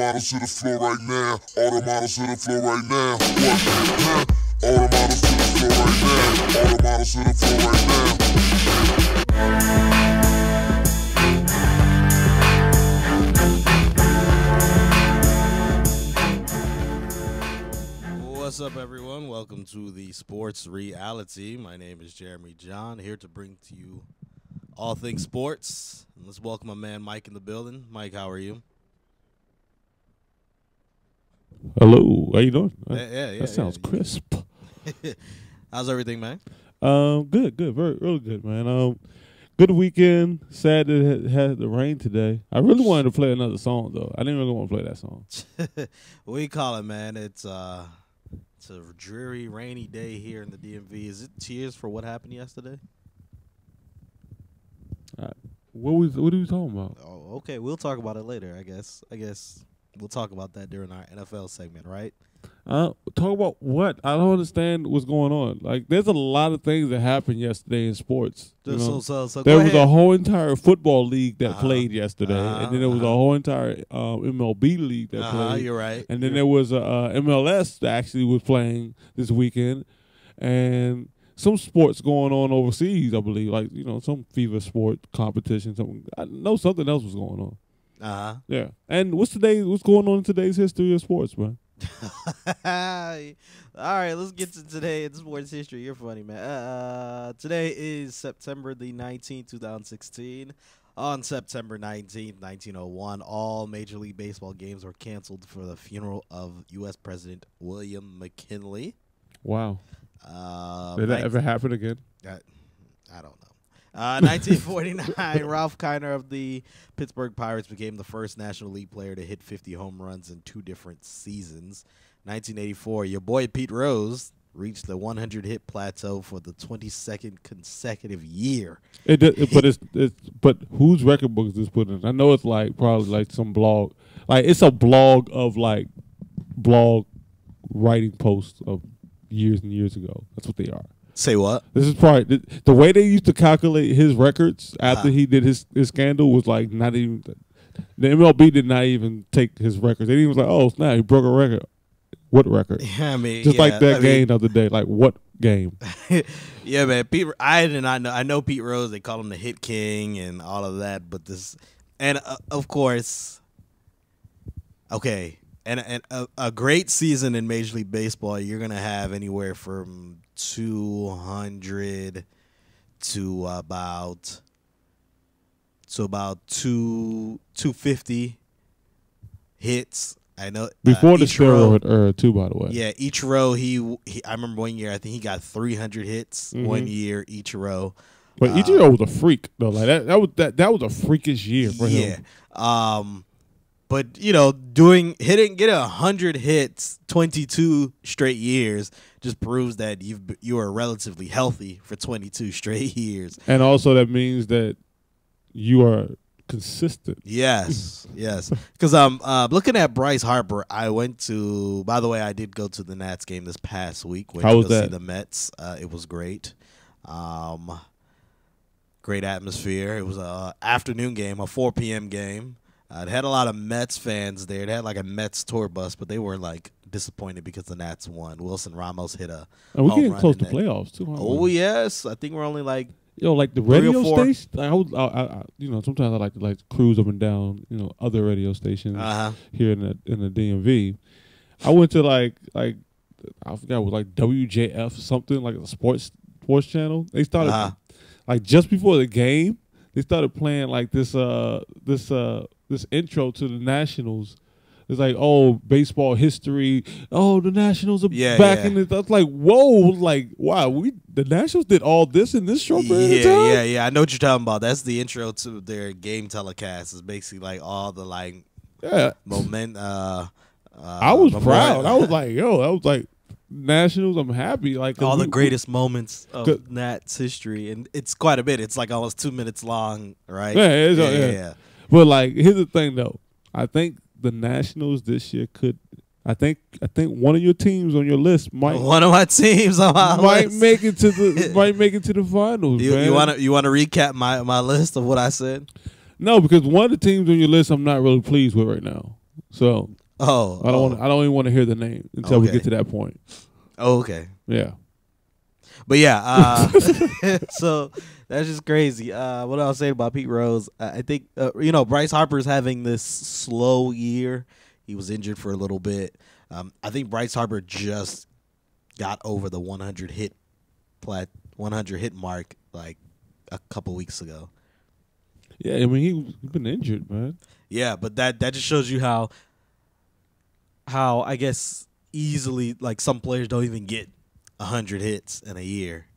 models to the floor right now. All the models to the floor right now. What? Huh? All the models to the floor right now. All the models to the floor right now. What's up, everyone? Welcome to the Sports Reality. My name is Jeremy John, here to bring to you all things sports. And let's welcome my man Mike in the building. Mike, how are you? Hello, how you doing? Yeah. That sounds crisp. How's everything, man? Good, really good, man. Good weekend. Sad that it had the rain today. I really wanted to play another song though. I didn't really want to play that song. What do you call it, man? It's a dreary, rainy day here in the DMV. Is it tears for what happened yesterday? What are we talking about? Oh, okay. We'll talk about it later, I guess. We'll talk about that during our NFL segment, right? Talk about what? I don't understand what's going on. Like, there's a lot of things that happened yesterday in sports. So there was a whole entire football league that played yesterday, and then there was a whole entire MLB league that played. You're right. And then there was a MLS that actually was playing this weekend, and some sports going on overseas, I believe, like, some FIBA sport competition. I know something else was going on. Yeah. And what's going on in today's history of sports, man? All right, let's get to today in sports history. You're funny, man. Today is September the 19th, 2016. On September 19th, 1901, all Major League Baseball games were canceled for the funeral of U.S. President William McKinley. Wow. Did that ever happen again? I don't know. 1949, Ralph Kiner of the Pittsburgh Pirates became the first National League player to hit 50 home runs in 2 different seasons. 1984, your boy Pete Rose reached the 100-hit plateau for the 22nd consecutive year. But whose record book is this put in? I know it's probably like some blog. Like, it's a blog of blog writing posts of years and years ago. That's what they are. Say what? This is probably the way they used to calculate his records after he did his scandal was like not even the MLB did not even take his records. They didn't even was like, oh snap, he broke a record. What record? Yeah, I mean, just like that game the other day. Like, what game? Yeah, man. I did not know. I know Pete Rose. They call him the Hit King and all of that. But of course, okay. And a great season in Major League Baseball, you're gonna have anywhere from 200 to about 250 hits. I know before the steroid era too. By the way, yeah, each row he I remember one year I think he got 300 hits one year each row. But Ichiro was a freak though. Like that was a freakish year for him. Yeah. But getting 100 hits 22 straight years just proves that you are relatively healthy for 22 straight years. And also that means that you are consistent. Yes. Because I'm looking at Bryce Harper. I did go to the Nats game this past week. How was that? See the Mets. It was great. Great atmosphere. It was an afternoon game, a 4 p.m. game. It had a lot of Mets fans there. It had like a Mets tour bus, but they were disappointed because the Nats won. Wilson Ramos hit a and we're getting close to playoffs too. Oh yes, I think we're only like the radio station. I sometimes I like to cruise up and down other radio stations here in the DMV. I went to I forgot what WJF something like a sports channel. They started just before the game. They started playing this intro to the Nationals. It's like, oh, baseball history. Oh, the Nationals are back in it. That's like, whoa, wow, the Nationals did all this in this short period of time? Yeah. I know what you're talking about. That's the intro to their game telecast. It's basically all the moment. I was proud. I was like, Nationals, I'm happy. All the greatest moments of Nats history, and it's quite a bit. It's almost 2 minutes long, right? Yeah. But here's the thing, though. I think the Nationals this year could. I think one of your teams on your list might. One of my teams on my might list make it to the finals. You want to recap my list of what I said? No, because one of the teams on your list I'm not really pleased with right now. So I don't even want to hear the name until we get to that point. Oh, okay. Yeah. But yeah, so that's just crazy. What I was saying about Pete Rose, I think Bryce Harper's having this slow year. He was injured for a little bit. I think Bryce Harper just got over the 100 hit mark like a couple weeks ago. Yeah, I mean he's been injured, man. Yeah, but that just shows you how I guess easily like some players don't even get 100 hits in a year.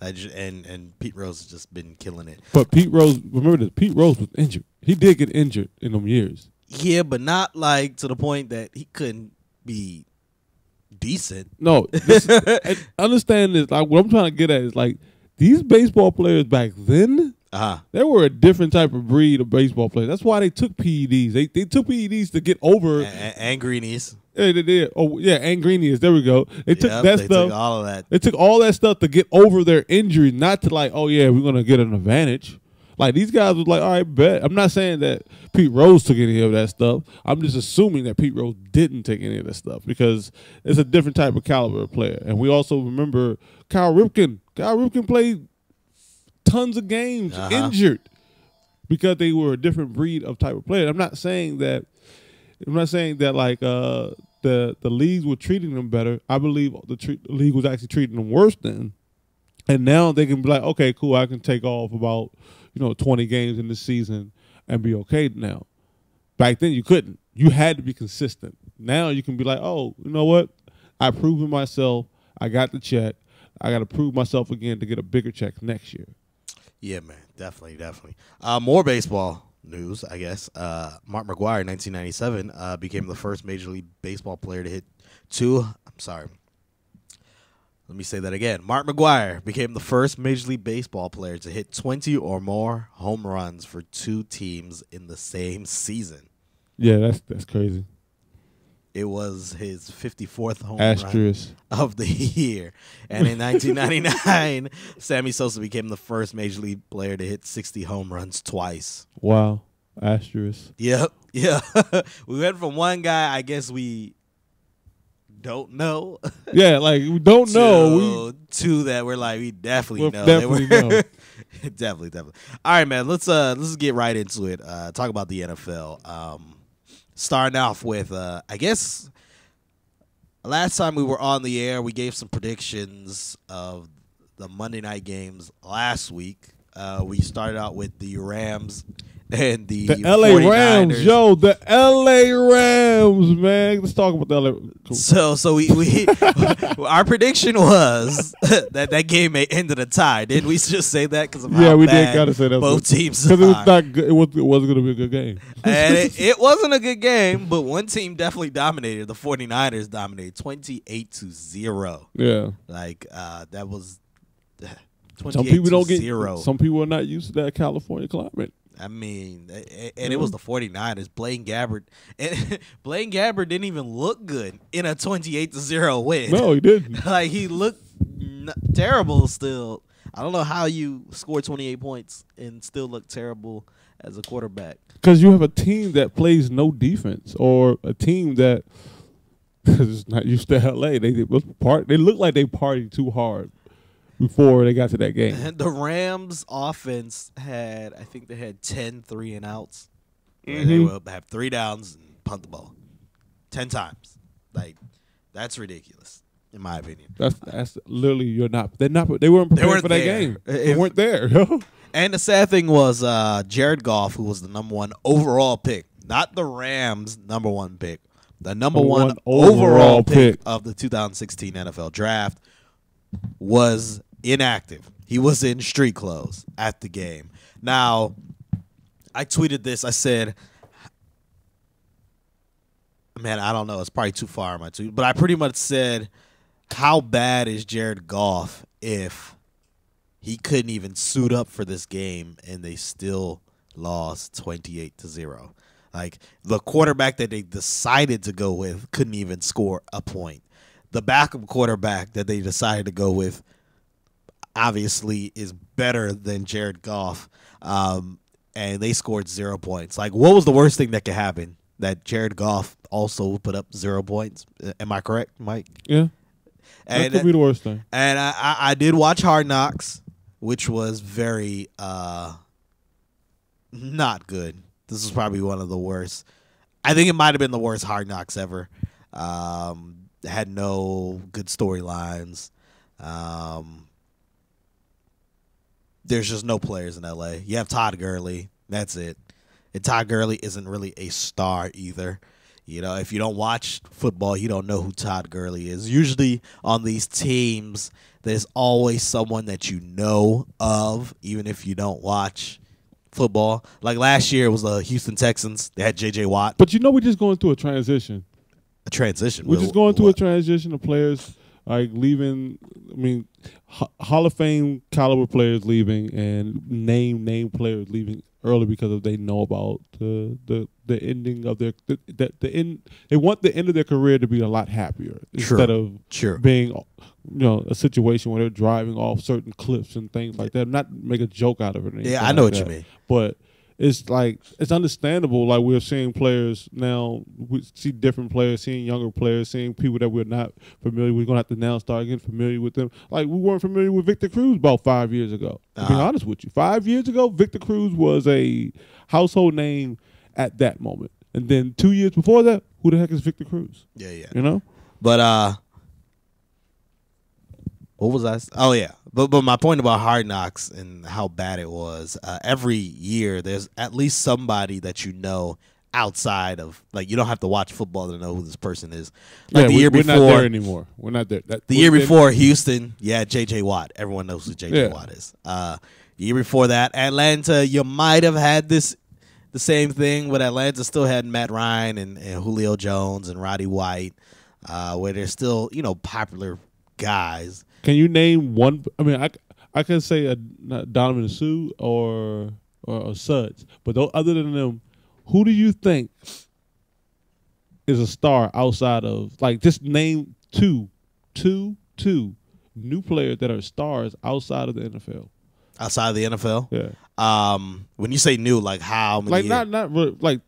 And Pete Rose has just been killing it. But Pete Rose, remember this, Pete Rose was injured. He did get injured in them years. Yeah, but not like to the point that he couldn't be decent. No, understand this. Like what I'm trying to get at is like these baseball players back then, they were a different type of breed of baseball players. That's why they took PEDs. They took PEDs to get over and greenies. Yeah, they did. Oh yeah, and greenies. There we go. They took that stuff. Took all of that. They took all that stuff to get over their injuries, not to like, oh yeah, we're gonna get an advantage. Like these guys was like, all right, bet. I'm not saying that Pete Rose took any of that stuff. I'm just assuming that Pete Rose didn't take any of that stuff because it's a different type of caliber of player. And we also remember Cal Ripken. Cal Ripken played tons of games injured because they were a different breed of type of player. I'm not saying that like the leagues were treating them better. I believe the league was actually treating them worse then. And now they can be like, okay, cool, I can take off about 20 games in the season and be okay now. Back then you couldn't. You had to be consistent. Now you can be like, oh, you know what? I proved myself. I got the check. I got to prove myself again to get a bigger check next year. Yeah, man, definitely. More baseball news, I guess. Mark McGwire, 1997, became the first Major League Baseball player to hit Let me say that again. Mark McGwire became the first Major League Baseball player to hit 20 or more home runs for two teams in the same season. Yeah, that's crazy. It was his 54th home run of the year. And in 1999, Sammy Sosa became the first Major League player to hit 60 home runs twice. Wow. Asterisk. Yep. Yeah. We went from one guy, I guess we don't know. Yeah, like we don't know. Two that we're like, we definitely know. Definitely know. Definitely. All right, man. Let's get right into it. Talk about the NFL. Starting off with, I guess, last time we were on the air, we gave some predictions of the Monday night games last week. We started out with the Rams and the LA 49ers. Rams, yo, the LA Rams, man. Let's talk about the LA. Cool. So we our prediction was that game may end in a tie. Didn't we just say that because of how we bad did kind of say that both teams because it was not good. It wasn't going to be a good game. And it wasn't a good game, but one team definitely dominated. The 49ers dominated 28-0. Yeah, like that was 28-0. Some people don't get 0. Some people are not used to that California climate. I mean, and it was the 49ers. Blaine Gabbert didn't even look good in a 28-0 win. No, he didn't. Like he looked terrible still. I don't know how you score 28 points and still look terrible as a quarterback. Because you have a team that plays no defense, or a team that is not used to LA. They look like they partied too hard before they got to that game. And the Rams offense had 10 3-and-outs. Mm-hmm. They will have 3 downs and punt the ball 10 times. Like, that's ridiculous, in my opinion. That's literally they weren't prepared for that game. They weren't there. And the sad thing was Jared Goff, who was the number 1 overall pick, not the Rams' number 1 pick, the number 1 overall pick of the 2016 NFL draft, was inactive. He was in street clothes at the game. Now, I tweeted this. I said, man, I don't know. It's probably too far in my tweet. But I pretty much said, how bad is Jared Goff if he couldn't even suit up for this game and they still lost 28-0? Like, the quarterback that they decided to go with couldn't even score a point. The backup quarterback that they decided to go with obviously is better than Jared Goff, and they scored 0 points. Like, what was the worst thing that could happen that Jared Goff also put up 0 points. Am I correct, Mike? Yeah. And that could be the worst thing. And I did watch Hard Knocks, which was very not good. This is probably one of the worst. I think it might have been the worst Hard Knocks ever. Had no good storylines. There's just no players in LA. You have Todd Gurley. That's it. And Todd Gurley isn't really a star either. You know, if you don't watch football, you don't know who Todd Gurley is. Usually on these teams, there's always someone that you know of, even if you don't watch football. Like last year, it was the Houston Texans. They had J.J. Watt. But you know we're just going through a transition. A transition? We're just going through a transition of players like leaving. I mean, Hall of Fame caliber players leaving and name players leaving early because they know about the ending of their the end. They want the end of their career to be a lot happier instead of being a situation where they're driving off certain cliffs and things like that. Not make a joke out of it. Yeah, I know what you mean. But it's like it's understandable. Like we're seeing players now. We see different players, seeing younger players, seeing people that we're not familiar with. We're gonna have to now start getting familiar with them. Like we weren't familiar with Victor Cruz about 5 years ago. To be honest with you, 5 years ago, Victor Cruz was a household name at that moment. And then 2 years before that, who the heck is Victor Cruz? Yeah. You know. But what was I? Oh yeah. But my point about Hard Knocks and how bad it was, every year there's at least somebody that you know outside of, like, you don't have to watch football to know who this person is. Like the year before, we're not there anymore. We're not there. The year before, Houston, J.J. Watt. Everyone knows who J.J. Watt is. The year before that, Atlanta, you might have had the same thing, but Atlanta still had Matt Ryan and Julio Jones and Roddy White, where they're still, popular guys. Can you name one? I mean, I can say a Donovan Sue or Suggs, but other than them, who do you think is a star outside of, like, just name two new players that are stars outside of the NFL? Outside of the NFL? Yeah. When you say new, like how many? Like not like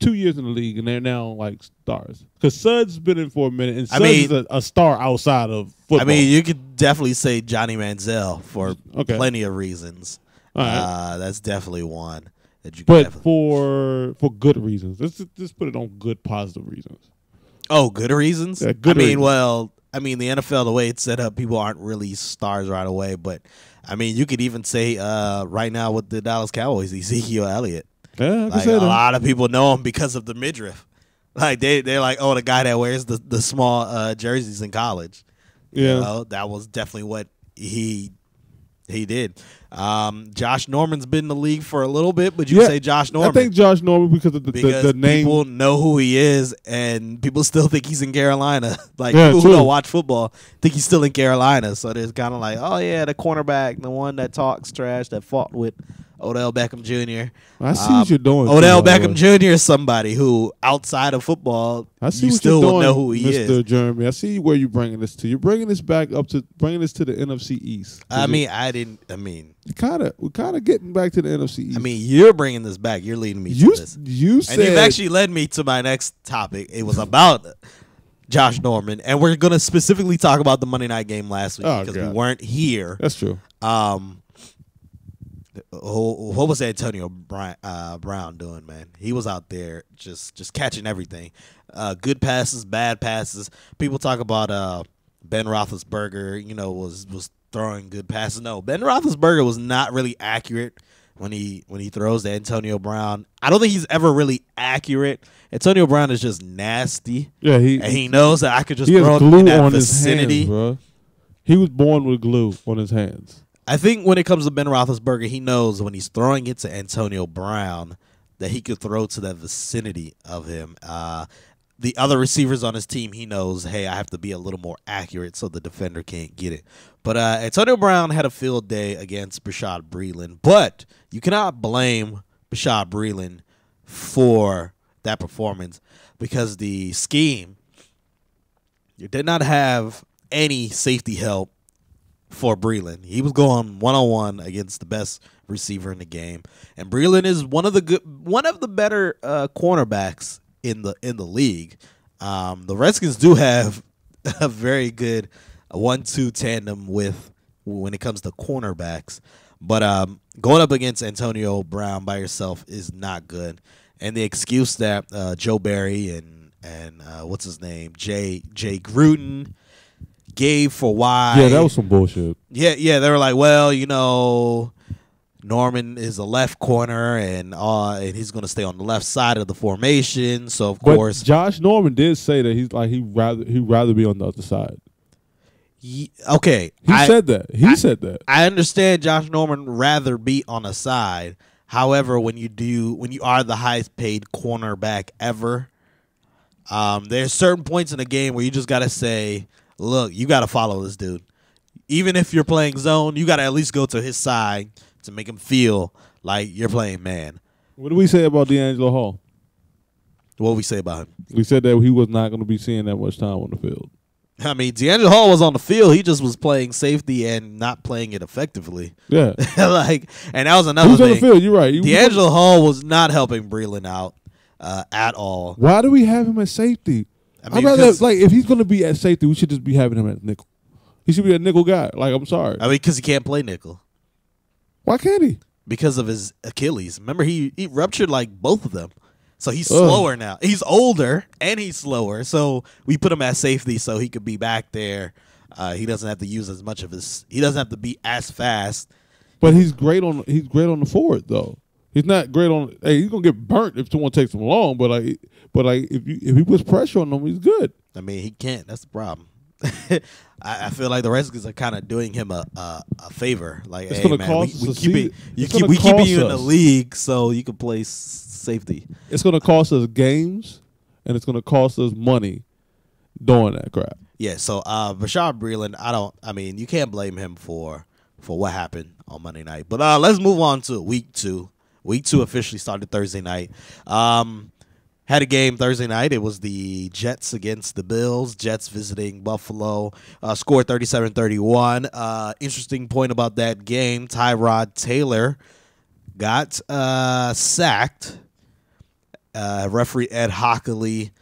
2 years in the league and they're now like stars. Because Suggs has been in for a minute and Suggs is a star outside of football. I mean, you could definitely say Johnny Manziel for plenty of reasons. Right. That's definitely one that you. But for good reasons. Let's just put it on good, positive reasons. Oh, good reasons. Yeah, good reasons. The NFL, the way it's set up, people aren't really stars right away. But I mean, you could even say right now with the Dallas Cowboys, Ezekiel Elliott. Yeah, like a lot of people know him because of the midriff. Like they're like, oh, the guy that wears the small jerseys in college. Yeah, that was definitely what he did. Josh Norman's been in the league for a little bit, but you say Josh Norman. I think Josh Norman because of the name. People know who he is, and people still think he's in Carolina. Like people who don't watch football think he's still in Carolina. So there's kind of like, oh yeah, the cornerback, the one that talks trash, that fought with Odell Beckham Jr. I see what you're doing. Odell Beckham Jr. is somebody who, outside of football, you still will know who he is. Mr. Jeremy, I see where you're bringing this to. You're bringing this back up to bringing this to the NFC East. We're kind of getting back to the NFC East. I mean, you're bringing this back. You're leading me to this. You said, and you've actually led me to my next topic. It was about Josh Norman, and we're going to specifically talk about the Monday night game last week because we weren't here. That's true. What was Antonio Brown doing, man? He was out there just catching everything. Good passes, bad passes. People talk about Ben Roethlisberger, was throwing good passes. No, Ben Roethlisberger was not really accurate when he throws to Antonio Brown. I don't think he's ever really accurate. Antonio Brown is just nasty. Yeah, he knows that I could just throw him in that vicinity. His hands, bro. He was born with glue on his hands. I think when it comes to Ben Roethlisberger, he knows when he's throwing it to Antonio Brown that he could throw to that vicinity of him. The other receivers on his team, he knows, hey, I have to be a little more accurate so the defender can't get it. But Antonio Brown had a field day against Bashaud Breeland. But you cannot blame Bashaud Breeland for that performance because the scheme did not have any safety help for Breeland. He was going one-on-one against the best receiver in the game. And Breeland is one of the better cornerbacks in the league. The Redskins do have a very good 1-2 tandem when it comes to cornerbacks, but going up against Antonio Brown by yourself is not good. And the excuse that Joe Barry and what's his name, Jay Gruden gave for why. Yeah, that was some bullshit. Yeah, they were like, well, Norman is a left corner, and he's going to stay on the left side of the formation. So of course, Josh Norman did say that he'd rather be on the other side. Okay, he said that. He said that. I understand Josh Norman rather be on a side. However, when you are the highest paid cornerback ever, there's certain points in the game where you just got to say, look, you got to follow this dude. Even if you're playing zone, you got to at least go to his side to make him feel like you're playing man. What do we say about D'Angelo Hall? What we say about him? We said that he was not going to be seeing that much time on the field. I mean, D'Angelo Hall was on the field. He just was playing safety and not playing it effectively. Yeah. And that was another Who's thing. on the field? You're right. D'Angelo Hall was not helping Breeland out at all. Why do we have him at safety? I mean, I'd rather, if he's going to be at safety, we should just be having him at nickel. He should be a nickel guy. I'm sorry. I mean, because he can't play nickel. Why can't he? Because of his Achilles. Remember, he ruptured both of them. So he's slower now. He's older and he's slower. So we put him at safety so he could be back there. He doesn't have to use as much of his. He doesn't have to be as fast. But he's great on the forward though. He's not great on. Hey, he's gonna get burnt if someone takes him long. But if he puts pressure on him, he's good. I mean, he can't. That's the problem. I feel like the Redskins are kind of doing him a favor. Like, it's hey, gonna man, cost we us keep you in the league so you can play safety. It's gonna cost us games, and it's gonna cost us money doing that crap. Yeah. So Bashaud Breeland, you can't blame him for what happened on Monday night. But let's move on to week 2. Week 2 officially started Thursday night. Had a game Thursday night. It was the Jets against the Bills. Jets visiting Buffalo. Scored 37-31. Interesting point about that game, Tyrod Taylor got sacked. Referee Ed Hockley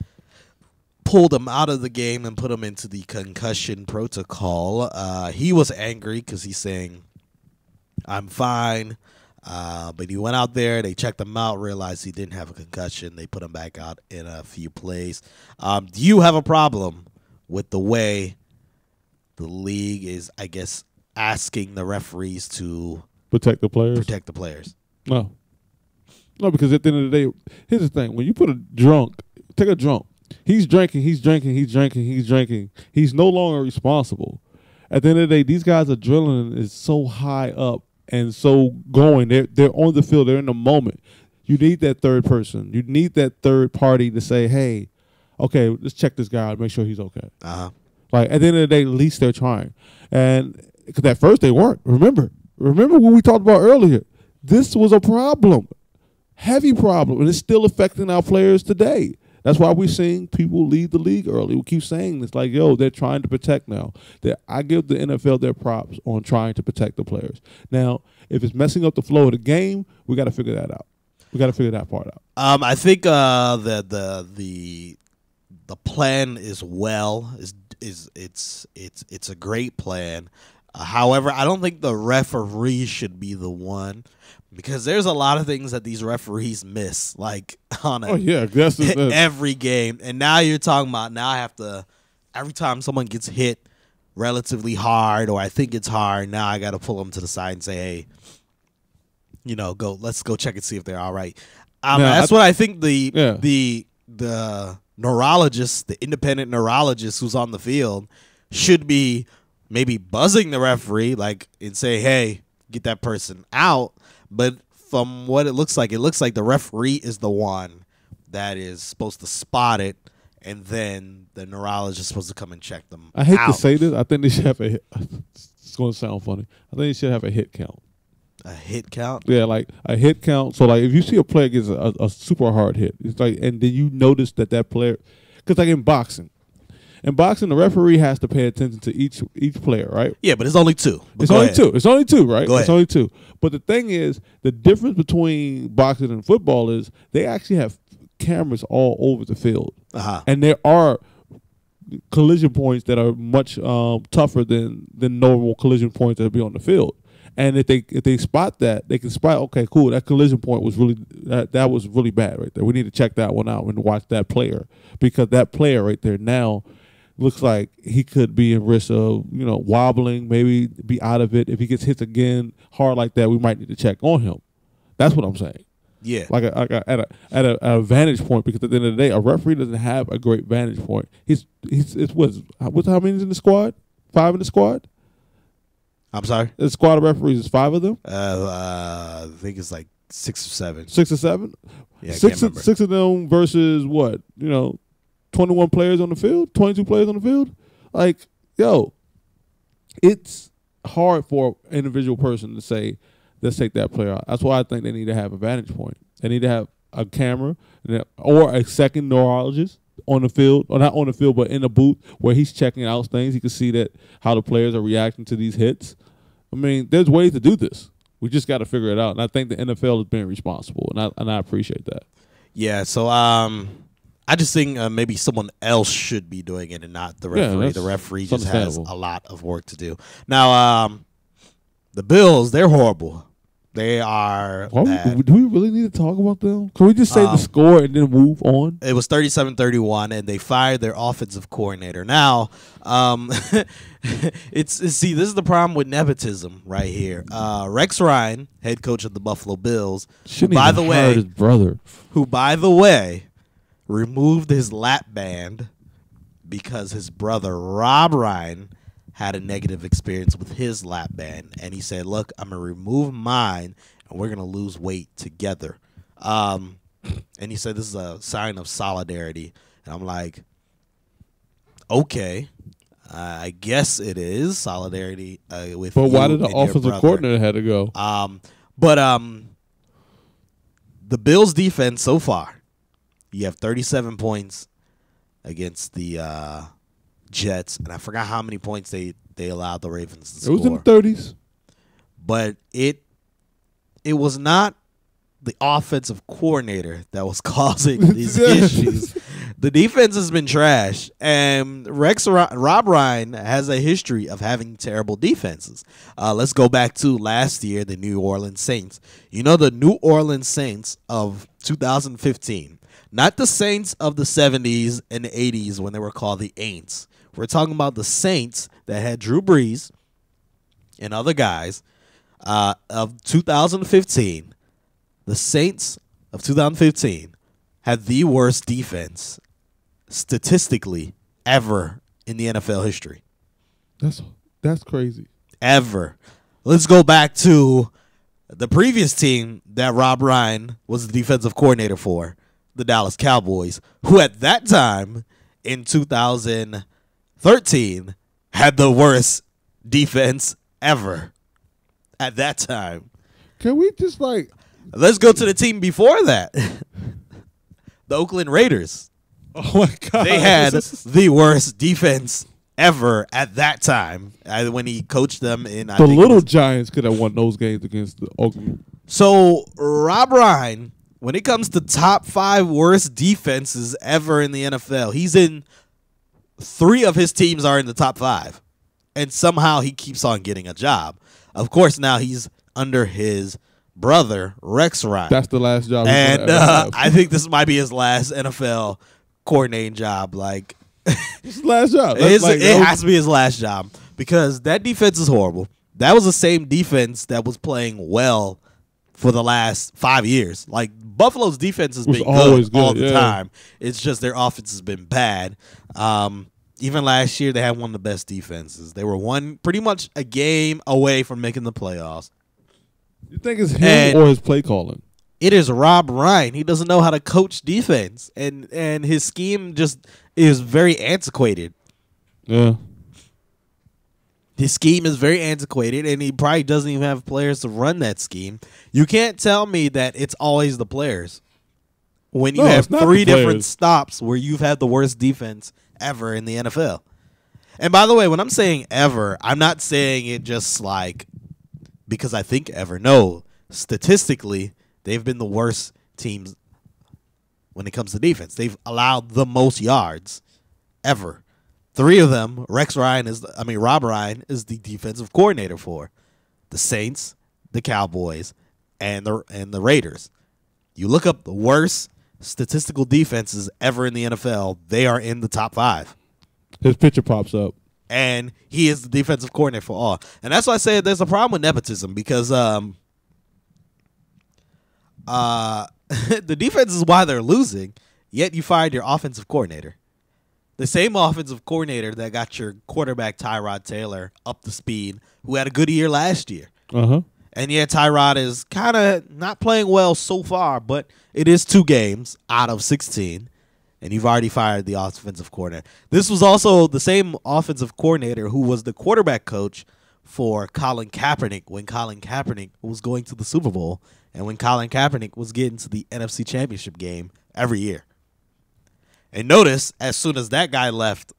pulled him out of the game and put him into the concussion protocol. He was angry because he's saying, I'm fine. But he went out there, they checked him out, realized he didn't have a concussion. They put him back out in a few plays. Do you have a problem with the way the league is, I guess, asking the referees to protect the players? No, because at the end of the day, here's the thing. When you put take a drunk. He's drinking. He's no longer responsible. At the end of the day, these guys' adrenaline is so high up and so going. They're on the field. They're in the moment. You need that third person. You need that third party to say, hey, okay, let's check this guy out, make sure he's okay. Uh-huh. At the end of the day, at least they're trying. And because at first they weren't. Remember what we talked about earlier. This was a problem, heavy problem, and it's still affecting our players today. That's why we're seeing people leave the league early. We keep saying this, they're trying to protect now. I give the NFL their props on trying to protect the players. Now, if it's messing up the flow of the game, we got to figure that out. We got to figure that part out. I think the plan is it's a great plan. However, I don't think the referee should be the one, because there's a lot of things that these referees miss, on every game. And now you're talking about, I have to, every time someone gets hit relatively hard, or I think it's hard, now I got to pull them to the side and say, hey, let's go check and see if they're all right. That's what I think the neurologist, the independent neurologist who's on the field, should be maybe buzzing the referee and say, hey, get that person out. But from what it looks like the referee is the one that is supposed to spot it, and then the neurologist is supposed to come and check them out. I hate to say this. I think they should have a hit. It's going to sound funny. I think they should have a hit count. A hit count? Yeah, a hit count. So, if you see a player gets a super hard hit, it's and then you notice that player, because in boxing, the referee has to pay attention to each player, right? Yeah, but it's only 2. It's only 2. It's only 2, right? Go ahead. It's only 2. But the thing is, the difference between boxing and football is they actually have cameras all over the field, and there are collision points that are much tougher than normal collision points that be on the field. And if they spot that, they can spot, okay, cool, that collision point was really that was really bad right there. We need to check that one out and watch that player, because that player right there now looks like he could be in risk of, wobbling, maybe be out of it. If he gets hit again hard like that, we might need to check on him. That's what I'm saying. Yeah, like at a vantage point, because at the end of the day, a referee doesn't have a great vantage point. What's how many's in the squad? 5 in the squad. I'm sorry. The squad of referees is 5 of them. I think it's like 6 or 7. 6 or 7. Yeah, six of them versus what? 21 players on the field, 22 players on the field. Like, yo, it's hard for an individual person to say, let's take that player out. That's why I think they need to have a vantage point. They need to have a camera or a second neurologist on the field, or not on the field, but in the booth where he's checking out things. He can see that how the players are reacting to these hits. I mean, there's ways to do this. We just got to figure it out. And I think the NFL is being responsible, and I appreciate that. Yeah, so I just think maybe someone else should be doing it and not the referee. The referee just has a lot of work to do. Now, the Bills, they're horrible. They are bad. Do we really need to talk about them? Can we just say the score and then move on? It was 37-31, and they fired their offensive coordinator. Now, this is the problem with nepotism right here. Rex Ryan, head coach of the Buffalo Bills, who, by the way, removed his lap band because his brother Rob Ryan had a negative experience with his lap band, and he said, look, I'm going to remove mine, and we're going to lose weight together. And he said this is a sign of solidarity. And I'm like, okay, I guess it is solidarity with But you why did the and your offensive brother. coordinator had to go? But the Bills' defense so far, you have 37 points against the Jets, and I forgot how many points they allowed the Ravens to score. It was in the 30s. But it was not the offensive coordinator that was causing these issues. The defense has been trash, and Rob Ryan has a history of having terrible defenses. Let's go back to last year, the New Orleans Saints. The New Orleans Saints of 2015, not the Saints of the 70s and the 80s when they were called the Aints. We're talking about the Saints that had Drew Brees and other guys of 2015. The Saints of 2015 had the worst defense statistically ever in the NFL history. That's crazy. Ever. Let's go back to the previous team that Rob Ryan was the defensive coordinator for, the Dallas Cowboys, who at that time in 2013 had the worst defense ever at that time. Can we just let's go to the team before that. The Oakland Raiders. Oh my God. They had the worst defense ever at that time when he coached them in the little Giants could have won those games against the Oakland. So Rob Ryan, when it comes to top 5 worst defenses ever in the NFL, he's in 3 of his teams are in the top 5, and somehow he keeps on getting a job. Of course, now he's under his brother Rex Ryan. That's the last job, and I think this might be his last NFL coordinating job. His last job. It has to be his last job because that defense is horrible. That was the same defense that was playing well for the last 5 years. Buffalo's defense has been good all the time. It's just their offense has been bad. Even last year, they had one of the best defenses. They were pretty much a game away from making the playoffs. You think it's him or his play calling? It is Rob Ryan. He doesn't know how to coach defense, and his scheme just is very antiquated. Yeah. His scheme is very antiquated, and he probably doesn't even have players to run that scheme. You can't tell me that it's always the players. When you have 3 different stops where you've had the worst defense ever in the NFL. And by the way, when I'm saying ever, I'm not saying it just because I think ever. No, statistically, they've been the worst teams when it comes to defense. They've allowed the most yards ever. 3 of them, Rob Ryan is the defensive coordinator for the Saints, the Cowboys, and the Raiders. You look up the worst statistical defenses ever in the NFL, they are in the top 5. His picture pops up. And he is the defensive coordinator for all. And that's why I say there's a problem with nepotism, because the defense is why they're losing, yet you fired your offensive coordinator. The same offensive coordinator that got your quarterback Tyrod Taylor up to speed, who had a good year last year. Uh-huh. And yeah, Tyrod is kind of not playing well so far, but it is 2 games out of 16. And you've already fired the offensive coordinator. This was also the same offensive coordinator who was the quarterback coach for Colin Kaepernick when Colin Kaepernick was going to the Super Bowl and when Colin Kaepernick was getting to the NFC Championship game every year. And notice, as soon as that guy left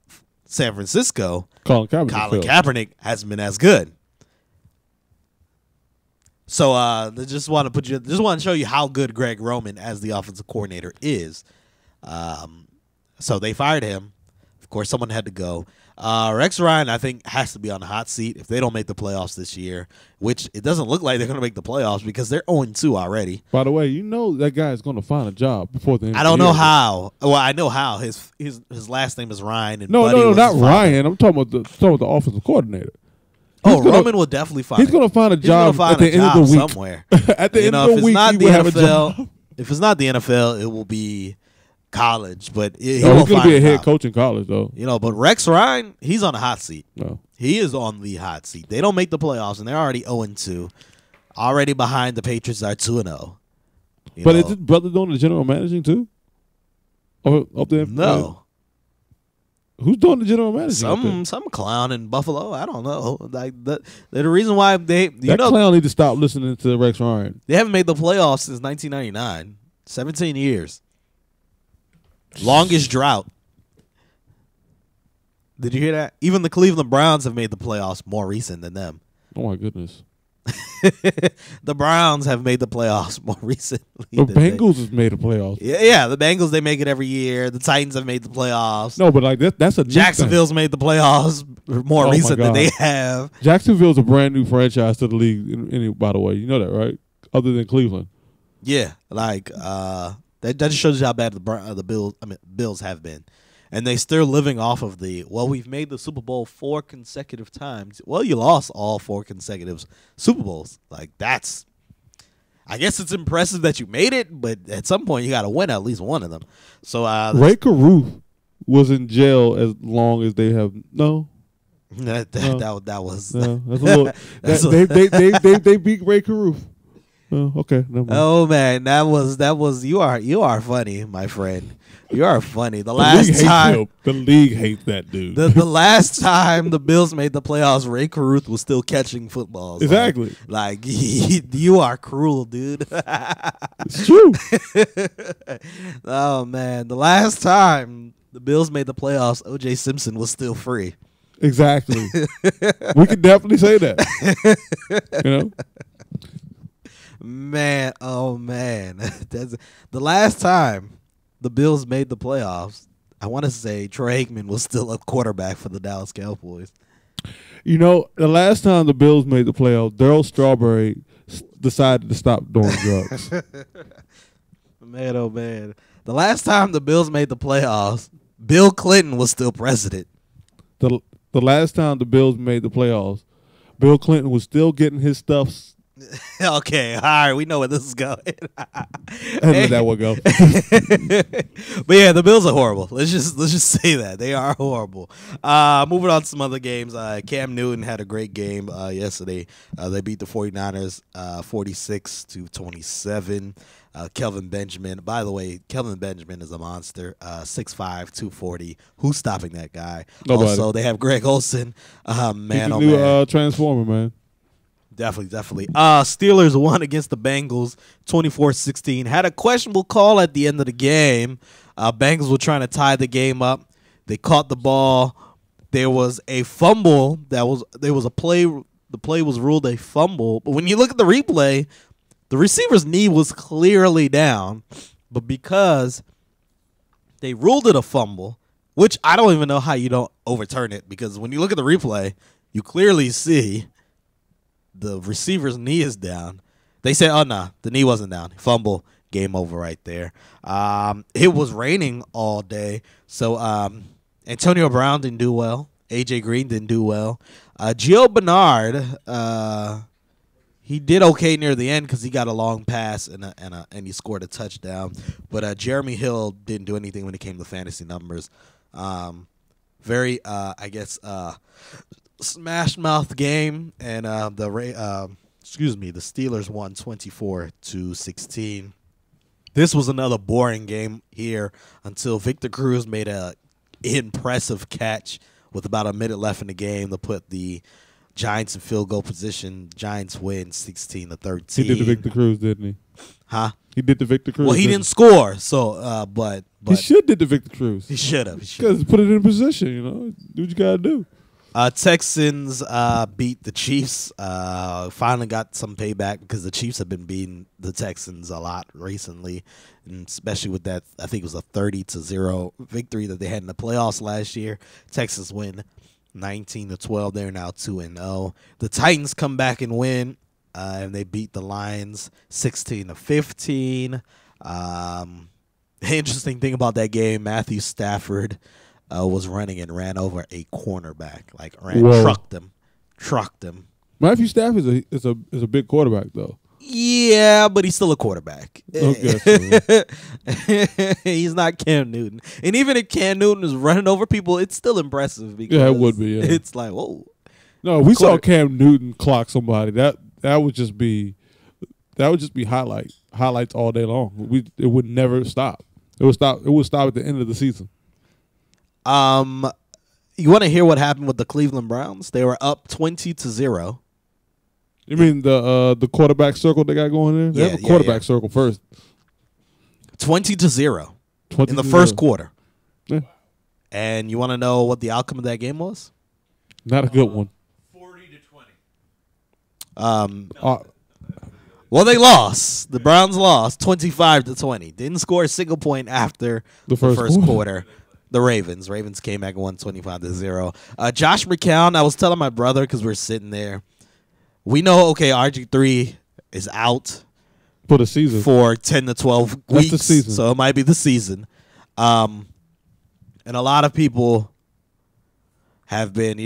San Francisco, Colin Kaepernick hasn't been as good. So just want to show you how good Greg Roman as the offensive coordinator is. So they fired him. Of course, someone had to go. Rex Ryan, I think, has to be on the hot seat if they don't make the playoffs this year, which it doesn't look like they're going to make the playoffs because they're 0-2 already. By the way, you know that guy is going to find a job before the end I don't know how. Well, I know how. His last name is Ryan. And no, not Ryan. I'm talking about the offensive coordinator. Roman will definitely find. He's going to find a job at the end of the week. Somewhere. At the end of the week, he will have a job. If it's not the NFL, it will be college. But he's going to be a head coach in college, though. But Rex Ryan, he's on the hot seat. No. He is on the hot seat. They don't make the playoffs, and they're already 0-2. Already behind the Patriots are 2-0. But is his brother doing the general managing, too? Up there? No. Who's doing the general managing? Some clown in Buffalo. I don't know. Like the reason why that clown need to stop listening to Rex Ryan. They haven't made the playoffs since 1999. 17 years. Longest drought. Did you hear that? Even the Cleveland Browns have made the playoffs more recent than them. Oh my goodness. The Browns have made the playoffs more recently. The Bengals have made the playoffs. Yeah, the Bengals, they make it every year. The Titans have made the playoffs. No, but like that's a Jacksonville's made the playoffs more recent than they have. Jacksonville's a brand new franchise to the league. By the way, you know that, right? Other than Cleveland. Yeah, like that just shows you how bad the Bills have been. And they still living off of we've made the Super Bowl 4 consecutive times. Well, you lost all 4 consecutive Super Bowls. Like, I guess it's impressive that you made it, but at some point you got to win at least one of them. So Ray Caruth was in jail as long as they have that was that's a little they beat Ray Caruth. Oh, okay. Oh man, that was you are funny, my friend. You are funny. The last time the league hates that dude. The last time the Bills made the playoffs, Ray Caruth was still catching footballs. Exactly. Like you are cruel, dude. It's true. Oh man, the last time the Bills made the playoffs, O.J. Simpson was still free. Exactly. We could definitely say that. You know. Man, oh man, that's the last time the Bills made the playoffs. I want to say Troy Aikman was still a quarterback for the Dallas Cowboys. You know, the last time the Bills made the playoffs, Darryl Strawberry decided to stop doing drugs. Man, oh man, the last time the Bills made the playoffs, Bill Clinton was still president. The last time the Bills made the playoffs, Bill Clinton was still getting his stuff. Okay, all right, we know where this is going. Let that one go. But yeah, the Bills are horrible. Let's just say that they are horrible. Moving on to some other games. Cam Newton had a great game yesterday. They beat the 49ers 46-27. Kelvin Benjamin. By the way, Kelvin Benjamin is a monster. 6'5", 240. Who's stopping that guy? Nobody. Also, they have Greg Olsen. Man, he's the new Transformer, man. Definitely. Steelers won against the Bengals 24-16. Had a questionable call at the end of the game. Bengals were trying to tie the game up. They caught the ball. There was a fumble. There was a play. The play was ruled a fumble. But when you look at the replay, the receiver's knee was clearly down. But because They ruled it a fumble, which I don't even know how you don't overturn it, because when you look at the replay, you clearly see the receiver's knee is down. They said, oh, no, the knee wasn't down. Fumble, game over right there. It was raining all day, so Antonio Brown didn't do well. A.J. Green didn't do well. Gio Bernard, he did okay near the end because he got a long pass and he scored a touchdown. But Jeremy Hill didn't do anything when it came to fantasy numbers. Very, I guess, smash mouth game, and the Steelers won 24-16. This was another boring game here until Victor Cruz made a impressive catch with about a minute left in the game to put the Giants in field goal position. Giants win 16-13. He did the Victor Cruz, didn't he? Huh? He did the Victor Cruz. Well, he didn't score, so but he should did the Victor Cruz. He should have. Because put it in position, do what you gotta do. Texans beat the Chiefs. Finally got some payback because the Chiefs have been beating the Texans a lot recently, and especially with that, I think it was a 30-0 victory that they had in the playoffs last year. Texans win 19-12. They're now 2-0. The Titans come back and win, and they beat the Lions 16-15. Interesting thing about that game, Matthew Stafford was running and ran over a cornerback, trucked him. Matthew Stafford is a big quarterback though. Yeah, but he's still a quarterback. Okay, he's not Cam Newton, and even if Cam Newton is running over people, it's still impressive because it would be. Yeah. It's like, whoa. No, we saw Cam Newton clock somebody. That would just be highlights all day long. It would never stop. It would stop at the end of the season. You want to hear what happened with the Cleveland Browns? They were up 20-0. You mean the quarterback circle they got going there? They have a quarterback circle first. 20-0 in the first quarter. Yeah. And you want to know what the outcome of that game was? Not a good one. 40-20. Well, they lost. The Browns lost 25-20. Didn't score a single point after the first quarter. The Ravens came back and won 25-0. Josh McCown, I was telling my brother because we're sitting there. We know, okay, RG3 is out for the season for 10 to 12 weeks. That's the season. So it might be the season. And a lot of people have been,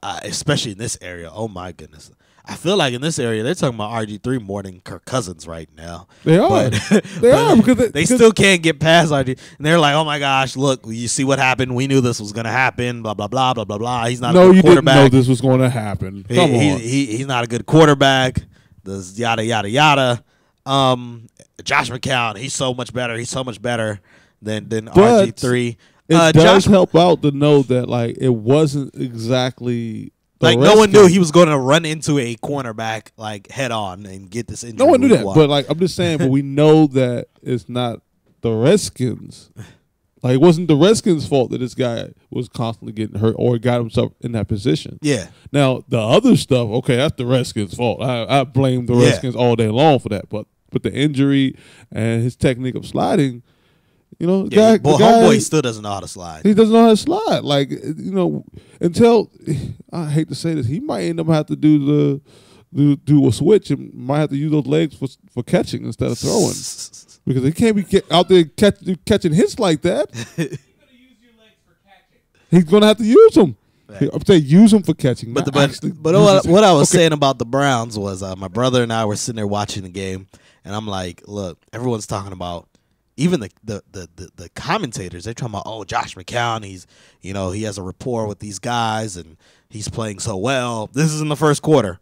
especially in this area. Oh, my goodness. I feel like in this area, they're talking about RG3 more than Kirk Cousins right now. They are. They are because they still can't get past RG. And they're like, oh, my gosh, look, you see what happened? We knew this was going to happen, blah, blah, blah, blah, blah, blah. He's not a good quarterback. No, you didn't know this was going to happen. Come on. He's not a good quarterback. This yada, yada, yada. Josh McCown, he's so much better. He's so much better than RG3. It does help out to know that, like, it wasn't exactly – like, no one knew he was going to run into a cornerback, like, head on and get this injury. No one knew that. But, like, I'm just saying, but we know that it's not the Redskins. Like, it wasn't the Redskins' fault that this guy was constantly getting hurt or got himself in that position. Yeah. Now, the other stuff, okay, that's the Redskins' fault. I blame the Redskins all day long for that. But the injury and his technique of sliding, homeboy still doesn't know how to slide. He doesn't know how to slide. Like, until I hate to say this, he might end up having to do a switch and might have to use those legs for catching instead of throwing because he can't be out there catching hits like that. He's gonna have to use them. Right. I'm saying use them for catching. But what I was saying about the Browns was my brother and I were sitting there watching the game, and I'm like, look, everyone's talking about. Even the commentators, they're talking about, oh, Josh McCown, he has a rapport with these guys and he's playing so well. This is in the first quarter.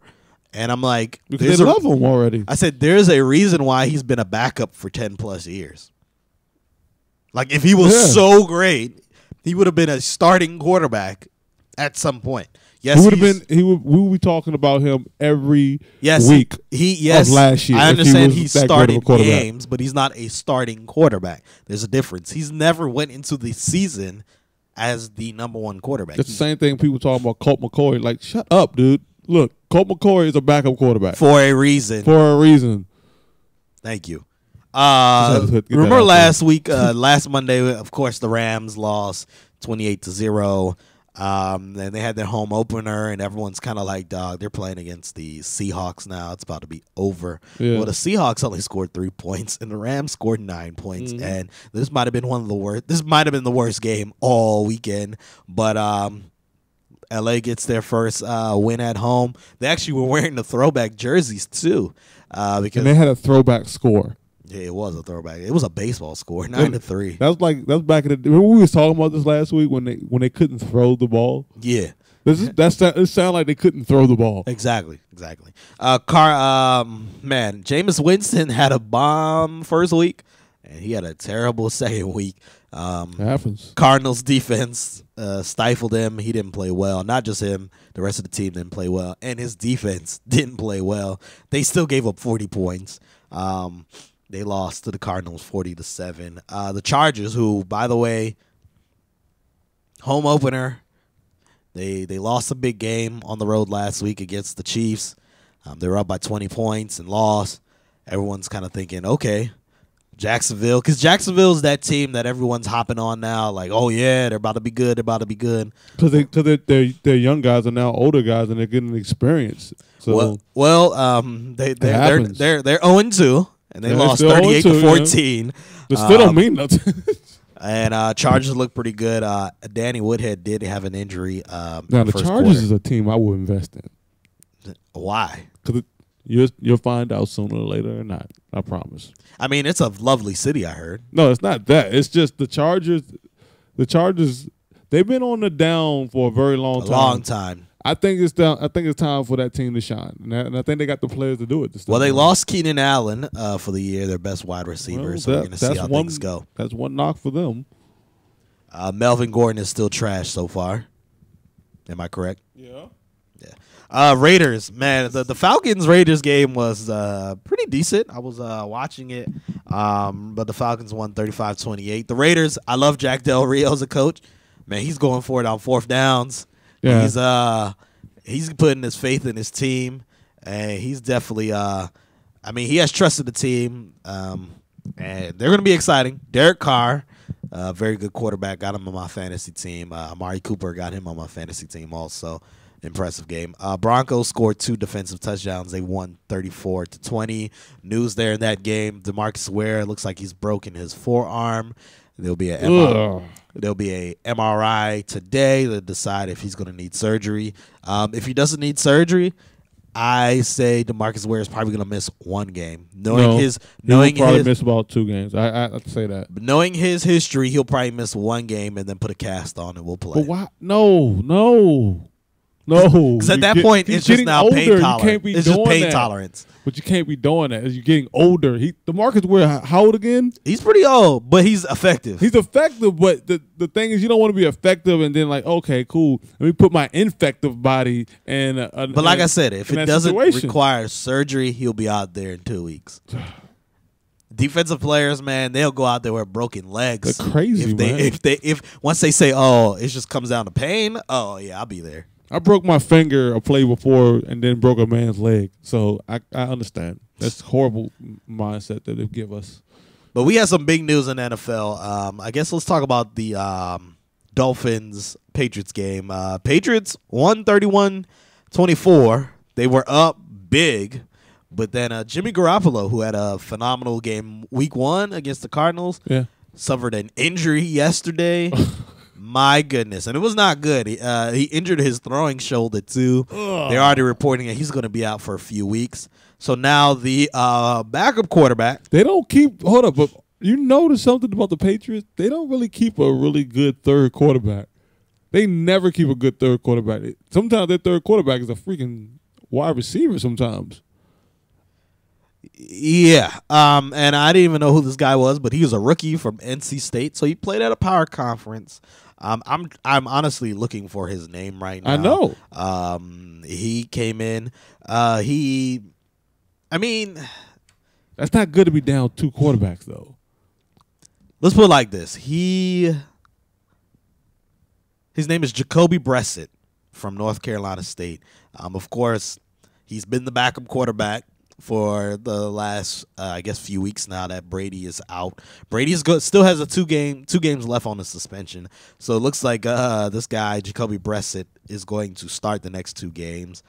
And I'm like, because they love him already. I said, there's a reason why he's been a backup for 10 plus years. Like, if he was so great, he would have been a starting quarterback at some point. Yes, we would be talking about him every week of last year. I understand he started games, but he's not a starting quarterback. There's a difference. He's never went into the season as the number one quarterback. It's the same thing people talking about Colt McCoy. Like, shut up, dude. Look, Colt McCoy is a backup quarterback. For a reason. For a reason. Thank you. Remember last week, last Monday, of course, the Rams lost 28-0. And they had their home opener, and everyone's kind of like, dog, they're playing against the Seahawks now. It's about to be over. Yeah. Well, the Seahawks only scored 3 points, and the Rams scored 9 points. And this might have been one of the worst. This might have been the worst game all weekend. But LA gets their first win at home. They actually were wearing the throwback jerseys too, because and they had a throwback score. Yeah, it was a throwback. It was a baseball score, 9-3. That's back in the. Remember we was talking about this last week when they couldn't throw the ball. Yeah, it sounded like they couldn't throw the ball. Exactly. Jameis Winston had a bomb first week, and he had a terrible second week. It happens. Cardinals defense stifled him. He didn't play well. Not just him. The rest of the team didn't play well, and his defense didn't play well. They still gave up 40 points. They lost to the Cardinals 40-7. The Chargers, who, by the way, home opener, they lost a big game on the road last week against the Chiefs. They were up by 20 points and lost. Everyone's kind of thinking, okay, Jacksonville, because Jacksonville's that team that everyone's hopping on now, like, oh yeah, they're about to be good, Because their young guys are now older guys and they're getting experience. So they're 0-2 and they lost 38-14. But still don't mean nothing. And Chargers look pretty good. Danny Woodhead did have an injury. Now the Chargers is a team I would invest in. Why? Because you'll find out sooner or later or not. I promise. I mean, it's a lovely city, I heard. No, it's not that. It's just the Chargers. The Chargers, they've been on the down for a very long time. I think it's time for that team to shine, and I think they got the players to do it. Well, they lost Keenan Allen for the year, their best wide receiver. So we're going to see how things go. That's one knock for them. Melvin Gordon is still trash so far. Am I correct? Yeah. Raiders, man, the Falcons-Raiders game was pretty decent. I was watching it, but the Falcons won 35-28. The Raiders, I love Jack Del Rio as a coach. Man, he's going for it on fourth downs. Yeah. He's putting his faith in his team, and he's definitely he has trusted the team, and they're going to be exciting. Derek Carr, very good quarterback, got him on my fantasy team. Amari Cooper got him on my fantasy team also. Impressive game. Broncos scored 2 defensive touchdowns. They won 34-20. News there in that game. DeMarcus Ware looks like he's broken his forearm. There'll be a MRI today to decide if he's going to need surgery. If he doesn't need surgery, I say DeMarcus Ware is probably going to miss 1 game. He'll probably miss about 2 games. I have to say that. But knowing his history, he'll probably miss 1 game and then put a cast on and we'll play. But why? No. Because at that point, it's just now pain tolerance. It's just pain tolerance. But you can't be doing that. As you're getting older, DeMarcus Ware, how old again? He's pretty old, but he's effective. He's effective, but the thing is, you don't want to be effective and then like, okay, cool. Let me put my infective body in. But like I said, if it doesn't require surgery, he'll be out there in 2 weeks. Defensive players, man, they'll go out there with broken legs. They're crazy, if once they say, oh, it just comes down to pain. Oh yeah, I'll be there. I broke my finger a play before and then broke a man's leg. So I understand. That's horrible mindset that they give us. But we have some big news in the NFL. I guess let's talk about the Dolphins-Patriots game. Patriots won 31-24. They were up big. But then Jimmy Garoppolo, who had a phenomenal game week 1 against the Cardinals, suffered an injury yesterday. My goodness. And it was not good. He injured his throwing shoulder, too. Ugh. They're already reporting that he's going to be out for a few weeks. So now the backup quarterback. They don't keep – hold up. But you notice something about the Patriots? They don't really keep a really good third quarterback. They never keep a good third quarterback. Sometimes their third quarterback is a freaking wide receiver sometimes. Yeah, and I didn't even know who this guy was, but he was a rookie from NC State, so he played at a power conference. I'm honestly looking for his name right now. I know. He came in. That's not good to be down 2 quarterbacks though. Let's put it like this: his name is Jacoby Brissett from North Carolina State. Of course, he's been the backup quarterback for the last, I guess, few weeks now that Brady is out. Brady is good. Still has two games left on the suspension. So it looks like this guy Jacoby Brissett is going to start the next 2 games.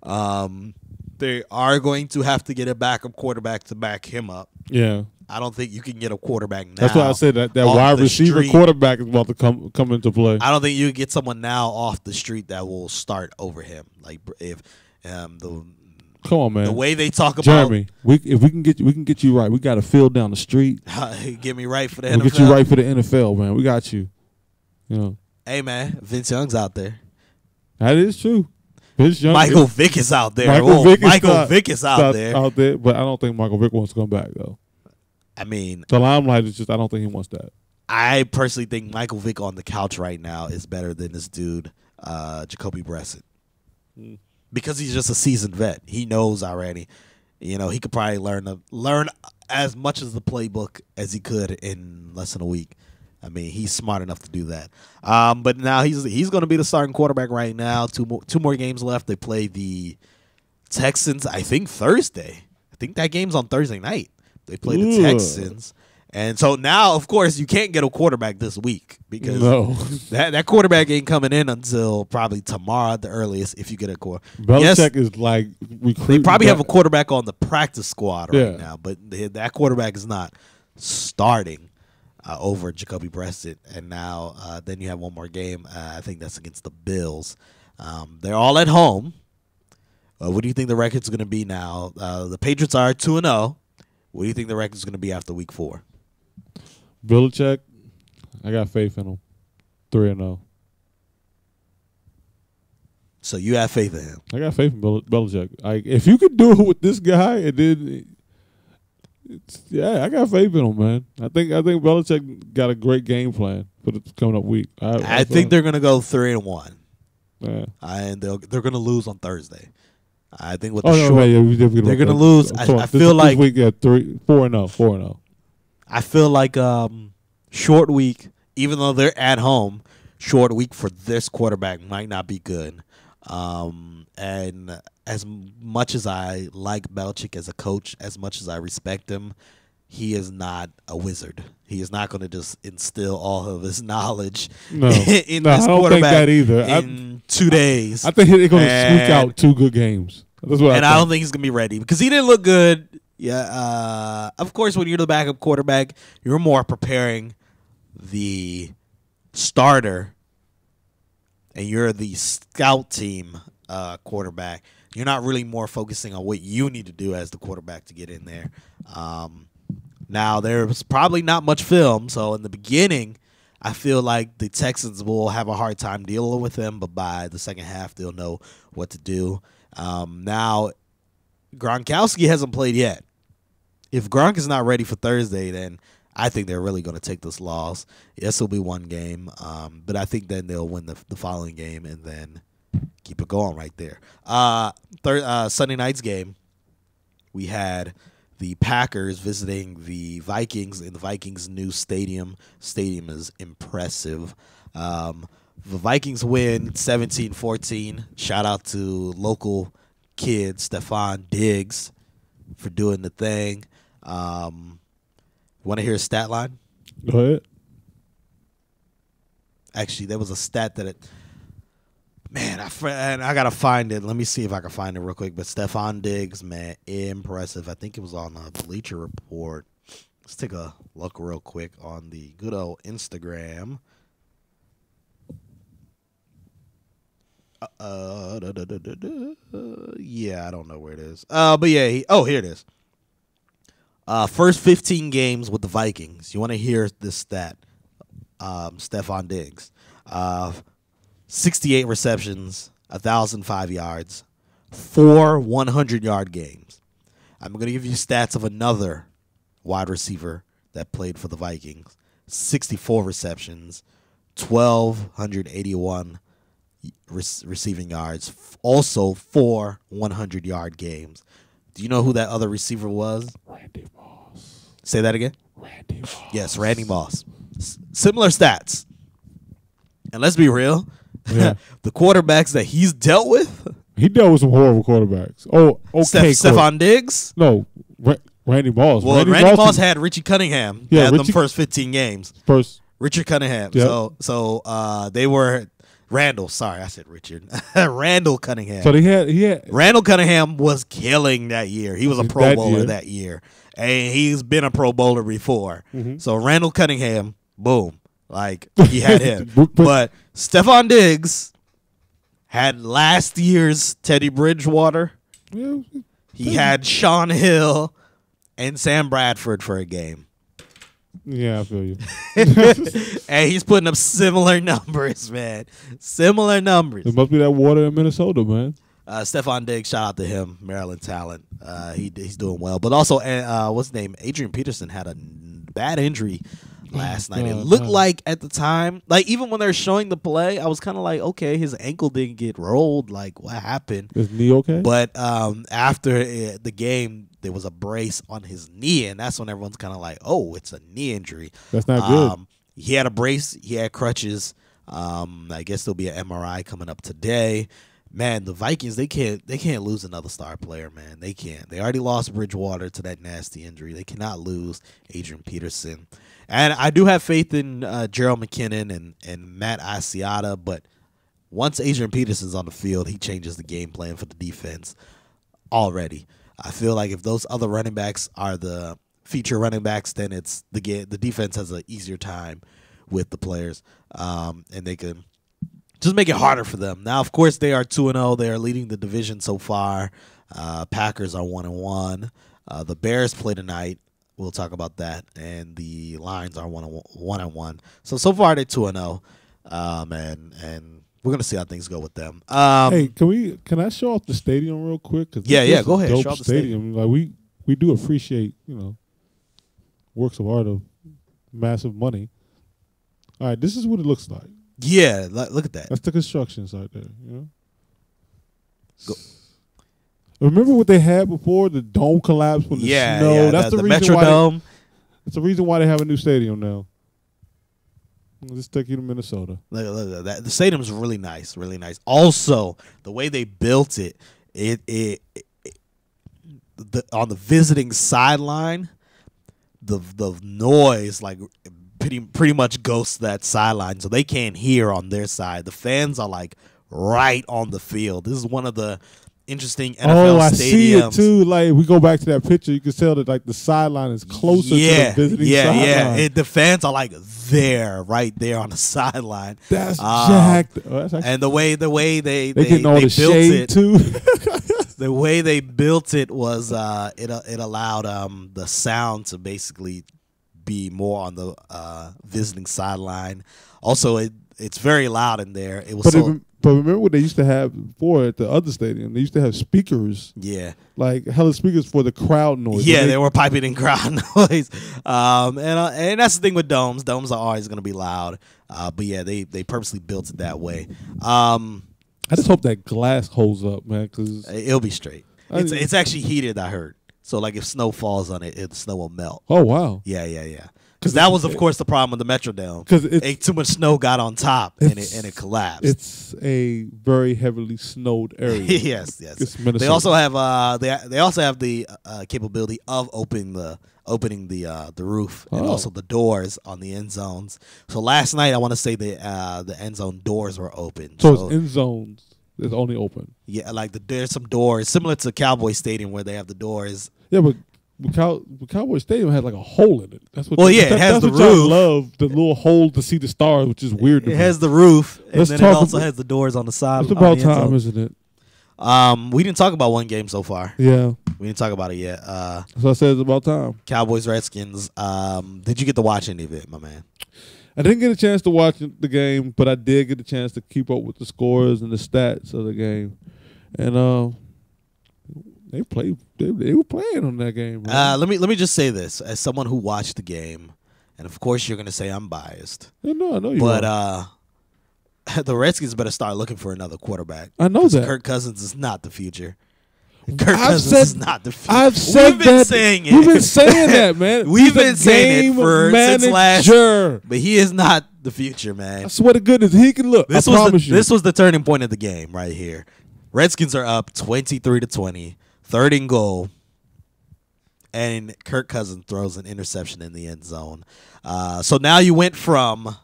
They are going to have to get a backup quarterback to back him up. Yeah. I don't think you can get a quarterback now. That's why I said that wide receiver quarterback is about to come into play. I don't think you can get someone now off the street that will start over him. Like if come on, man. The way they talk about Jeremy, if we can get you right. We got a field down the street. Get me right for the NFL. We'll get you right for the NFL, man. We got you. You know. Hey, man, Vince Young's out there. That is true. Michael Vick is out there. Michael Vick is out there. But I don't think Michael Vick wants to come back though. I mean, the limelight is just. I don't think he wants that. I personally think Michael Vick on the couch right now is better than this dude, Jacoby Brissett. Because he's just a seasoned vet. He knows already. You know, he could probably learn as much as the playbook as he could in less than a week. I mean, he's smart enough to do that. But now he's going to be the starting quarterback right now. Two more games left. They play the Texans, I think, Thursday. I think that game's on Thursday night. They play the Texans. And so now, of course, you can't get a quarterback this week because that quarterback ain't coming in until probably tomorrow at the earliest if you get a quarterback. Belichick is like recruiting. They probably have a quarterback on the practice squad right now, but that quarterback is not starting over Jacoby Brissett. And now then you have one more game. I think that's against the Bills. They're all at home. What do you think the record's going to be now? The Patriots are 2-0. What do you think the record's going to be after week 4? Belichick, I got faith in him. 3-0. So you have faith in him? I got faith in Belichick. Like, if you could do it with this guy, and then, I got faith in him, man. I think Belichick got a great game plan for the coming up week. I think they're going to go 3-1. Yeah. And they're going to lose on Thursday. I think with they're going to lose. I feel like this week 4-0. I feel like short week, even though they're at home, short week for this quarterback might not be good. And as much as I like Belichick as a coach, as much as I respect him, he is not a wizard. He is not going to just instill all of his knowledge in this quarterback. I don't think that either. In 2 days. I think they're going to squeak out 2 good games. That's what I don't think he's going to be ready because he didn't look good. Yeah, of course, when you're the backup quarterback, you're more preparing the starter, and you're the scout team quarterback. You're not really more focusing on what you need to do as the quarterback to get in there. Now, there's probably not much film, so in the beginning, I feel like the Texans will have a hard time dealing with him, but by the second half, they'll know what to do. Now, Gronkowski hasn't played yet. If Gronk is not ready for Thursday, then I think they're really going to take this loss. Yes, it'll be 1 game, but I think then they'll win the following game and then keep it going right there. Sunday night's game, we had the Packers visiting the Vikings in the Vikings' new stadium. Stadium is impressive. The Vikings win 17-14. Shout out to local kid Stephon Diggs for doing the thing. Want to hear a stat line? Go ahead. Actually, there was a stat that I gotta find it. Let me see if I can find it real quick. But Stephon Diggs, man, impressive. I think it was on a Bleacher Report. Let's take a look real quick on the good old Instagram. Yeah, I don't know where it is. But yeah, here it is. First 15 games with the Vikings. You want to hear this stat? Stephon Diggs, 68 receptions, 1,005 yards, 4 100-yard games. I'm going to give you stats of another wide receiver that played for the Vikings. 64 receptions, 1,281 receiving yards, also 4 100-yard games. Do you know who that other receiver was? Randy Moss. Say that again? Randy Moss. Yes, Randy Moss. Similar stats. And let's be real. Yeah. The quarterbacks that he's dealt with, He dealt with some horrible quarterbacks. Oh, okay. Stephon Diggs? No, Randy Moss. Well, Randy Moss had Richie Cunningham. Yeah, had them first 15 games. Richard Cunningham. Yep. So they were Randall. Sorry, I said Richard. Randall Cunningham. So he had Randall Cunningham was killing that year. He was a Pro Bowler that year, and he's been a Pro Bowler before. Mm-hmm. So Randall Cunningham, boom, like he had him. But Stephon Diggs had last year's Teddy Bridgewater. Yeah. He had Sean Hill and Sam Bradford for a game. Yeah, I feel you. And he's putting up similar numbers, man. Similar numbers. It must be that water in Minnesota, man. Stephon Diggs, shout out to him, Maryland talent. He's doing well. But also, what's his name? Adrian Peterson had a bad injury last night. It looked like at the time, like even when they're showing the play, I was kind of like, okay, his ankle didn't get rolled. Like, what happened? Is knee okay? But after the game, there was a brace on his knee, and that's when everyone's kind of like, oh, it's a knee injury. That's not good. He had a brace. He had crutches. I guess there'll be an MRI coming up today. Man, the Vikings, they can't lose another star player, man. They can't. They already lost Bridgewater to that nasty injury. They cannot lose Adrian Peterson. And I do have faith in Jerick McKinnon and Matt Asiata, but once Adrian Peterson's on the field, he changes the game plan for the defense already. I feel like if those other running backs are the feature running backs, then it's the defense has an easier time with the players, and they can just make it harder for them. Now, of course, they are 2-0. They are leading the division so far. Packers are 1-1. The Bears play tonight. We'll talk about that. And the Lions are 1-1. So far they're 2-0. And we're gonna see how things go with them. Hey, can I show off the stadium real quick? Cause yeah, go ahead. Dope show off the stadium. Like we do appreciate works of art of massive money. All right, this is what it looks like. Yeah, look at that. That's the construction site there. Go. Remember what they had before? The dome collapse when the snow. Yeah, that's the reason Metrodome. That's the reason why they have a new stadium now. I'll just take you to Minnesota. Look at that. The stadium's really nice, really nice. Also, the way they built it, on the visiting sideline, the noise like pretty much ghosts that sideline, so they can't hear on their side. The fans are like right on the field. This is one of the interesting NFL stadiums. See it too. Like we go back to that picture, you can tell that like the sideline is closer to the visiting sideline. Yeah. The fans are like right there on the sideline. That's jacked. And the way they getting all the shade too. The way they built it was it allowed the sound to basically be more on the visiting sideline. Also, it's very loud in there. It was But remember what they used to have before at the other stadium? They used to have speakers. Yeah. Like hella speakers for the crowd noise. Yeah, they were piping in crowd noise. And that's the thing with domes. Domes are always going to be loud. But yeah, they purposely built it that way. I just hope that glass holds up, man, because it'll be straight. It's actually heated, I heard. So like if snow falls on it, the snow will melt. Oh, wow. Yeah. Because that was, of course, the problem with the Metrodome. Because too much snow got on top and it collapsed. It's a very heavily snowed area. yes. They also have the capability of opening the roof and also the doors on the end zones. So last night, I want to say the end zone doors were open. So it's end zones that's only open. Yeah, like there's some doors similar to Cowboy Stadium where they have the doors. Yeah, but Cowboy Stadium had like a hole in it. That's what. Well, it has the roof. I love the little hole to see the stars, which is weird. It has the roof, and then it also has the doors on the side. It's about time, isn't it? We didn't talk about one game so far. Yeah, we didn't talk about it yet. So I said it's about time. Cowboys Redskins. Did you get to watch any of it, my man? I didn't get a chance to watch the game, but I did get a chance to keep up with the scores and the stats of the game, and They were playing on that game. Let me just say this as someone who watched the game, and of course you're gonna say I'm biased. No, I know you. But the Redskins better start looking for another quarterback. I know that Kirk Cousins is not the future. Cousins is not the future. I've said We've been saying it. We've been saying that, man. We've been saying it since last. But he is not the future, man. I swear to goodness, he can look. This was the turning point of the game right here. Redskins are up 23-20, 3rd and goal, and Kirk Cousins throws an interception in the end zone. So now you went from,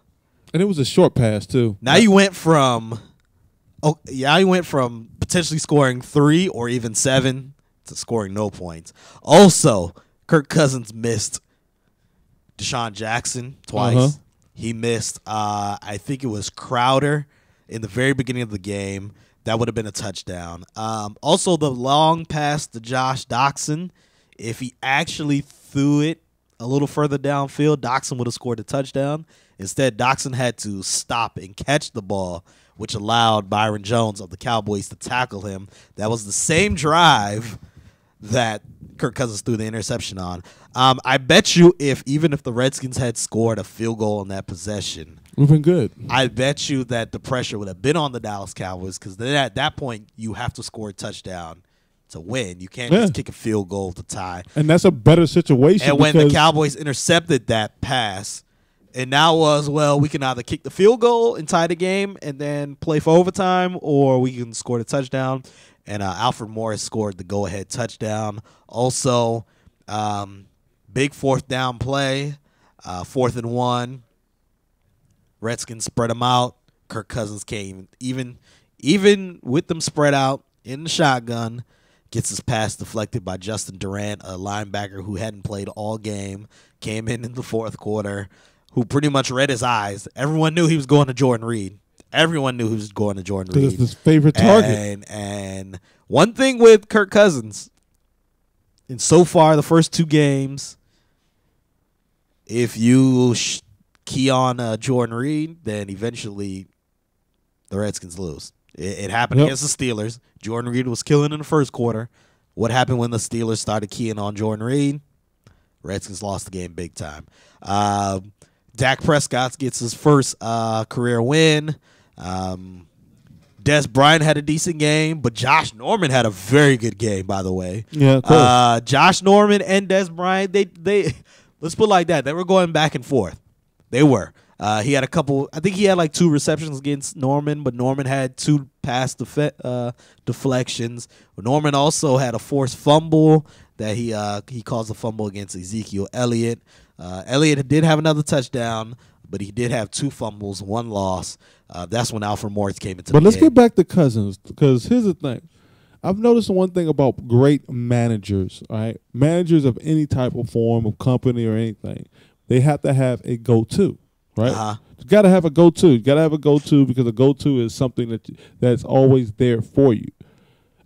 and it was a short pass too. Now you went from potentially scoring 3 or even 7 to scoring no points. Also, Kirk Cousins missed Deshaun Jackson twice. He missed, I think it was Crowder in the very beginning of the game. That would have been a touchdown. Also, the long pass to Josh Doctson, if he actually threw it a little further downfield, Doctson would have scored a touchdown. Instead, Doctson had to stop and catch the ball, which allowed Byron Jones of the Cowboys to tackle him. That was the same drive that Kirk Cousins threw the interception on. I bet you even if the Redskins had scored a field goal in that possession, we've been good. I bet you that the pressure would have been on the Dallas Cowboys, because then at that point you have to score a touchdown to win. You can't just kick a field goal to tie. And that's a better situation. And when the Cowboys intercepted that pass, and now we can either kick the field goal and tie the game and then play for overtime, or we can score the touchdown. And Alfred Morris scored the go-ahead touchdown. Also, big 4th down play, 4th and 1. Redskins spread them out. Kirk Cousins came even with them spread out in the shotgun, gets his pass deflected by Justin Durant, a linebacker who hadn't played all game, came in the 4th quarter, who pretty much read his eyes. Everyone knew he was going to Jordan Reed. Everyone knew he was going to Jordan Reed. It's his favorite target. And one thing with Kirk Cousins, in so far the first 2 games, if you key on Jordan Reed, then eventually the Redskins lose. It happened against the Steelers. Jordan Reed was killing in the first quarter. What happened when the Steelers started keying on Jordan Reed? Redskins lost the game big time. Dak Prescott gets his first career win. Des Bryant had a decent game, but Josh Norman had a very good game, by the way. Yeah, of course. Josh Norman and Des Bryant, they let's put it like that. They were going back and forth. They were. He had a couple. I think he had like 2 receptions against Norman, but Norman had 2 pass deflections. Norman also had a forced fumble that he caused a fumble against Ezekiel Elliott. Elliott did have another touchdown, but he did have 2 fumbles, 1 loss. That's when Alfred Morris came into the game. But let's get back to Cousins, because here's the thing. I've noticed one thing about great managers, all right? Managers of any type of form of company or anything, they have to have a go-to, right? You got to have a go-to. You got to have a go-to, because a go-to is something that's always there for you.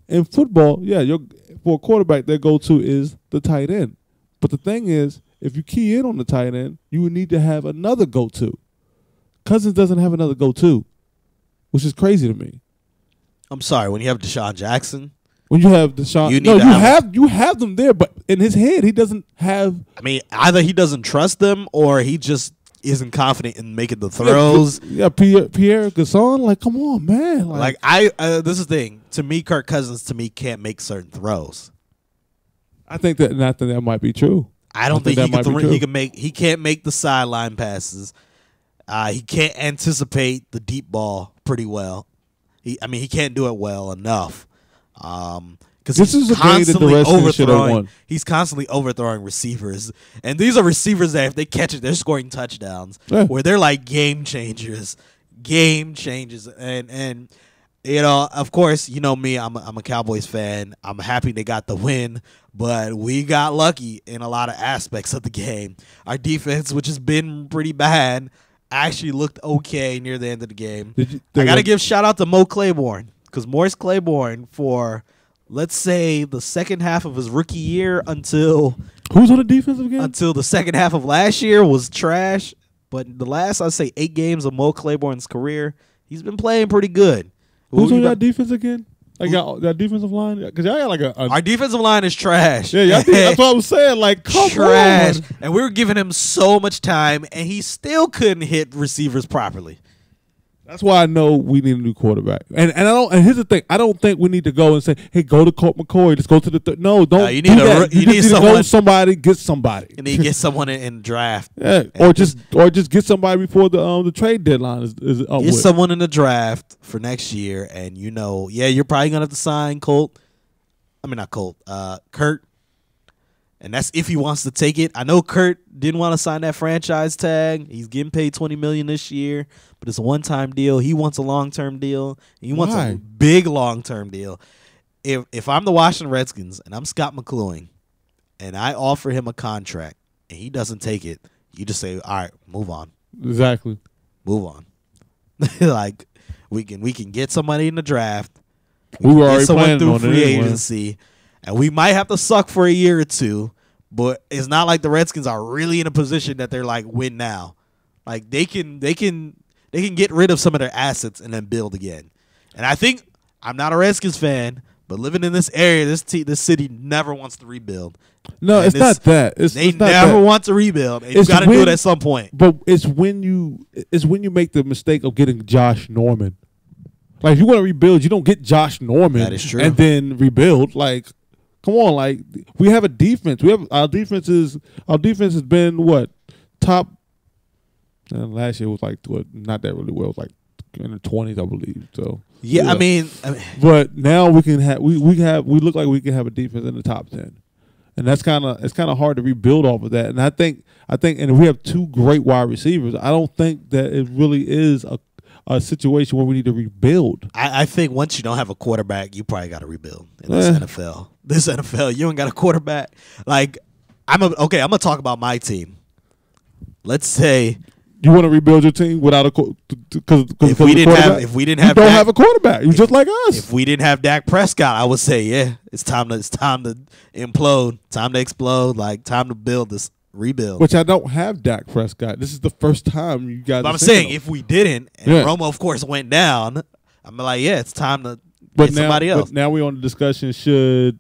In football, for a quarterback, their go-to is the tight end. But the thing is, if you key in on the tight end, you would need to have another go-to. Cousins doesn't have another go-to, which is crazy to me. I'm sorry, when you have Deshaun Jackson, when you have Deshaun, you have them there, but in his head, he doesn't have. I mean, either he doesn't trust them, or he just isn't confident in making the throws. Pierre Garçon, like, come on, man. This is the thing. To me, Kirk Cousins can't make certain throws. I think that might be true. I don't think he can't make the sideline passes. He can't anticipate the deep ball pretty well. He can't do it well enough. Because he's constantly overthrowing. He's constantly overthrowing receivers, and these are receivers that if they catch it, they're scoring touchdowns. Yeah. Where they're like game changers, and of course, you know me. I'm a Cowboys fan. I'm happy they got the win, but we got lucky in a lot of aspects of the game. Our defense, which has been pretty bad, actually looked okay near the end of the game. I got to give shout out to Mo Claiborne, because Morris Claiborne, for let's say the second half of his rookie year until who's on the defensive game? Until the second half of last year was trash. But the last, I'd say, 8 games of Mo Claiborne's career, he's been playing pretty good. Who's on that defense again? Like that defensive line? Because y'all got like our defensive line is trash. Yeah, that's what I was saying. Like, trash. And we were giving him so much time, and he still couldn't hit receivers properly. That's why I know we need a new quarterback. And I don't. And here's the thing: I don't think we need to go and say, "Hey, go to Colt McCoy. Just go to the no, don't. You do need that. You need someone, to go somebody, get somebody. You need to get someone in the draft. Yeah, or just get somebody before the trade deadline is up. Get someone in the draft for next year, and you're probably gonna have to sign Colt. I mean, not Colt. Kurt. And that's if he wants to take it. I know Kurt didn't want to sign that franchise tag. He's getting paid $20 million this year, but it's a one-time deal. He wants a long-term deal. He wants a big long-term deal. If I'm the Washington Redskins and I'm Scott McCloughan and I offer him a contract and he doesn't take it, you just say, all right, move on. Exactly. Move on. Like we can get somebody in the draft. We were already someone planning through on free it anyway. agency. And we might have to suck for a year or two, but it's not like the Redskins are really in a position that they're like win now. Like they can get rid of some of their assets and then build again. And I think I'm not a Redskins fan, but living in this area, this city never wants to rebuild. No, and it's not that. They never want to rebuild. And you got to do it at some point. But it's when you make the mistake of getting Josh Norman. Like if you want to rebuild, you don't get Josh Norman. That is true. And then rebuild. Like, come on, like we have a defense. Our defense has been what top. Last year was like not that really well. It was like in the 20s, I believe. So yeah. I mean, but now we can have we look like we can have a defense in the top 10, and it's kind of hard to rebuild off of that. And I think and we have two great wide receivers. I don't think that it really is a situation where we need to rebuild. I think once you don't have a quarterback, you probably got to rebuild in this NFL. This NFL, you don't got a quarterback. Like I'm gonna talk about my team. Let's say you want to rebuild your team without a because if we didn't have don't have a quarterback. You just like us. If we didn't have Dak Prescott, I would say it's time to implode, time to explode, like time to rebuild. Which I don't have Dak Prescott. This is the first time you guys. But I'm saying if we didn't, and Romo of course went down, I'm like, it's time to get somebody else. But now we're on the discussion: should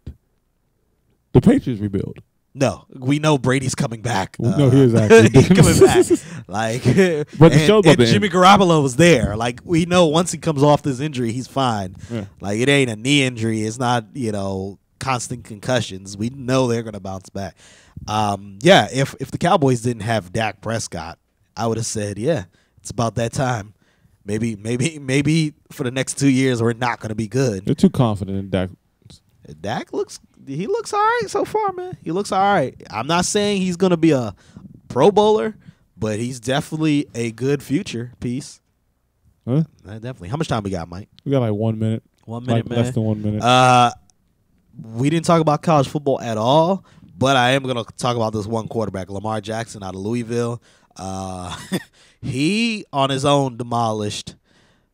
the Patriots rebuild? No, we know Brady's coming back. No, he is actually coming back. Like, but and Jimmy Garoppolo was there. Like, we know once he comes off this injury, he's fine. Yeah. Like, it ain't a knee injury. It's not constant concussions. We know they're gonna bounce back. If the Cowboys didn't have Dak Prescott, I would have said, it's about that time. Maybe for the next 2 years we're not gonna be good. They're too confident in Dak. Dak looks all right so far, man. He looks all right. I'm not saying he's going to be a Pro Bowler, but he's definitely a good future piece. Huh? Definitely. How much time we got, Mike? We got like 1 minute. 1 minute, man. Less than 1 minute. We didn't talk about college football at all, but I am going to talk about this one quarterback, Lamar Jackson out of Louisville. He, on his own, demolished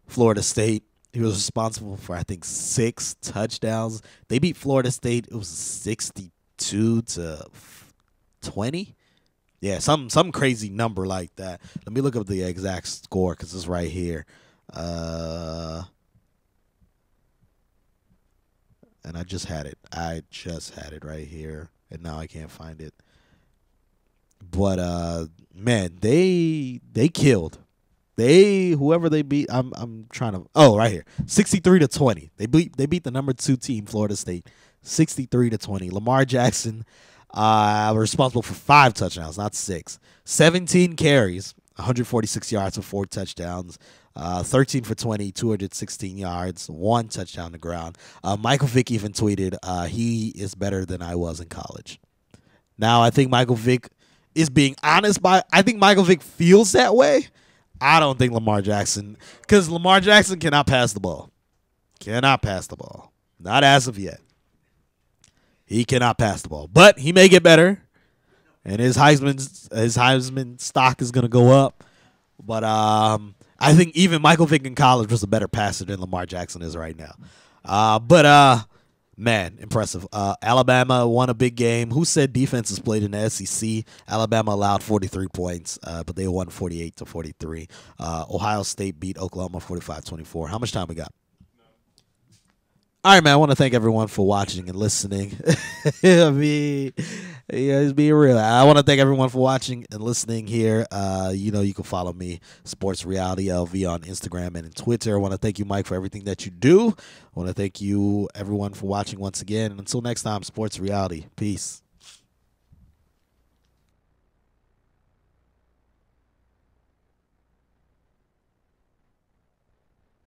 Florida State. He was responsible for, I think, 6 touchdowns. They beat Florida State. It was 62-20. Yeah, some crazy number like that. Let me look up the exact score because it's right here. And I just had it. Right here, and now I can't find it. But man, they killed. Whoever they beat, I'm trying to. Oh, right here, 63-20. They beat the number 2 team, Florida State, 63-20. Lamar Jackson, responsible for 5 touchdowns, not 6. 17 carries, 146 yards for 4 touchdowns. 13 for 20, 216 yards, 1 touchdown to ground. Michael Vick even tweeted, he is better than I was in college. Now, I think Michael Vick is being honest. I think Michael Vick feels that way. I don't think Lamar Jackson, because Lamar Jackson cannot pass the ball. Not as of yet. He cannot pass the ball. But he may get better, and his Heisman stock is going to go up. But I think even Michael Vick in college was a better passer than Lamar Jackson is right now. Man, impressive. Alabama won a big game. Who said defenses played in the SEC? Alabama allowed 43 points, but they won 48-43. Ohio State beat Oklahoma 45-24. How much time we got? All right, man. I want to thank everyone for watching and listening. I mean, yeah, it's being real. I want to thank everyone for watching and listening here. You can follow me, Sports Reality LV, on Instagram and in Twitter. I want to thank you, Mike, for everything that you do. I want to thank you, everyone, for watching once again. And until next time, Sports Reality. Peace.